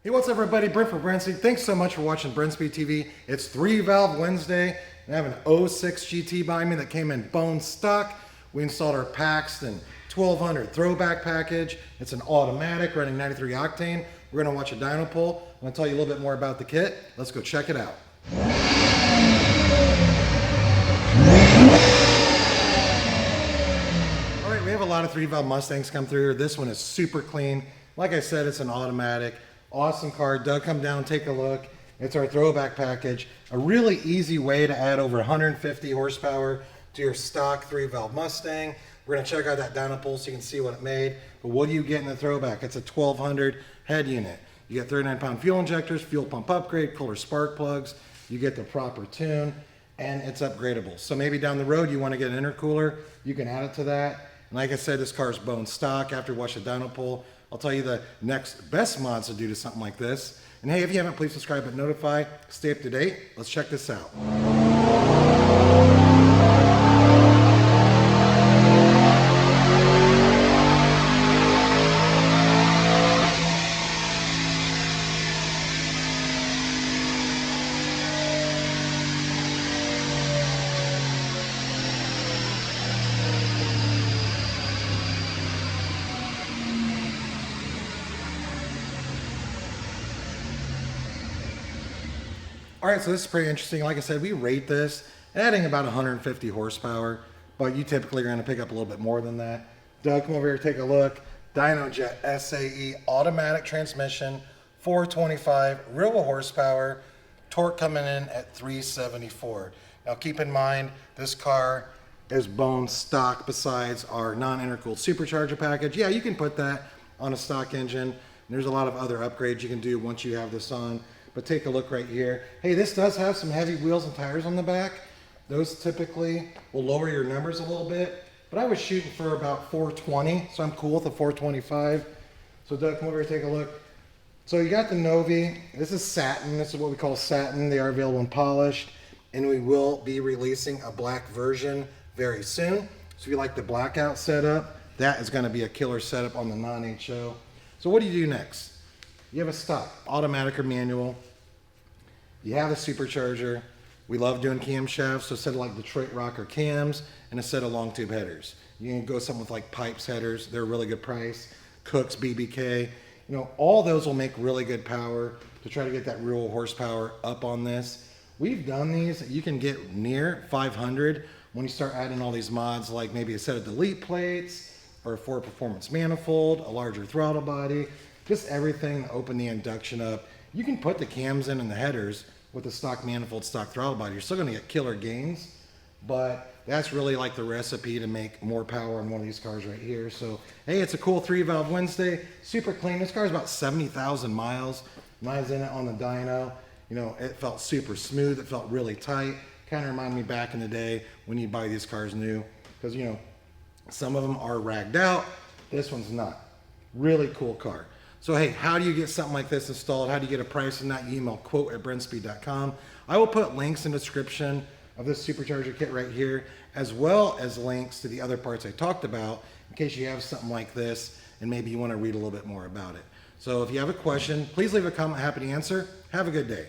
Hey, what's up everybody? Brent for BRENSPEED. Thanks so much for watching BRENSPEED TV. It's 3-valve Wednesday. I have an 06 GT behind me that came in bone stock. We installed our Paxton 1200 throwback package. It's an automatic running 93 octane. We're gonna watch a dyno pull. I'm gonna tell you a little bit more about the kit. Let's go check it out. All right, we have a lot of 3-valve Mustangs come through here. This one is super clean. Like I said, it's an automatic. Awesome car. Doug, come down, take a look. It's our throwback package. A really easy way to add over 150 horsepower to your stock 3-valve Mustang. We're gonna check out that dyno pull so you can see what it made. But what do you get in the throwback? It's a 1200 head unit. You get 39-pound fuel injectors, fuel pump upgrade, Kohler spark plugs. You get the proper tune, and it's upgradable. So maybe down the road you want to get an intercooler, you can add it to that. And like I said, this car is bone stock. After we watch the dyno pull, I'll tell you the next best mods to do to something like this. And hey, if you haven't, please subscribe and notify. Stay up to date. Let's check this out. All right, so this is pretty interesting. Like I said, we rate this adding about 150 horsepower, but you typically are going to pick up a little bit more than that. Doug, come over here, take a look. DynoJet SAE automatic transmission, 425 real horsepower, torque coming in at 374. Now keep in mind, this car is bone stock besides our non-intercooled supercharger package. Yeah, you can put that on a stock engine. There's a lot of other upgrades you can do once you have this on. But take a look right here. Hey, this does have some heavy wheels and tires on the back. Those typically will lower your numbers a little bit, but I was shooting for about 420, so I'm cool with the 425. So Doug, come over here, take a look. So you got the Novi. This is satin. This is what we call satin. They are available in polished, and we will be releasing a black version very soon. So if you like the blackout setup, that is gonna be a killer setup on the non-HO. So what do you do next? You have a stock, automatic or manual. You have a supercharger. We love doing camshafts, so instead of like Detroit rocker cams and a set of long tube headers. You can go something with like pipes headers. They're a really good price. Cooks, BBK. You know, all those will make really good power to try to get that real horsepower up on this. We've done these. You can get near 500 when you start adding all these mods, like maybe a set of delete plates or a Ford Performance manifold, a larger throttle body. Just everything to open the induction up. You can put the cams in and the headers with the stock manifold, stock throttle body. You're still gonna get killer gains, but that's really like the recipe to make more power on one of these cars right here. So, hey, it's a cool 3-valve Wednesday, super clean. This car's about 70,000 miles. Mine's in it on the dyno. You know, it felt super smooth. It felt really tight. Kind of reminded me back in the day when you buy these cars new, because you know, some of them are ragged out. This one's not. Really cool car. So hey, how do you get something like this installed? How do you get a price on that? You email quote@brenspeed.com. I will put links in the description of this supercharger kit right here, as well as links to the other parts I talked about, in case you have something like this and maybe you want to read a little bit more about it. So if you have a question, please leave a comment. Happy to answer. Have a good day.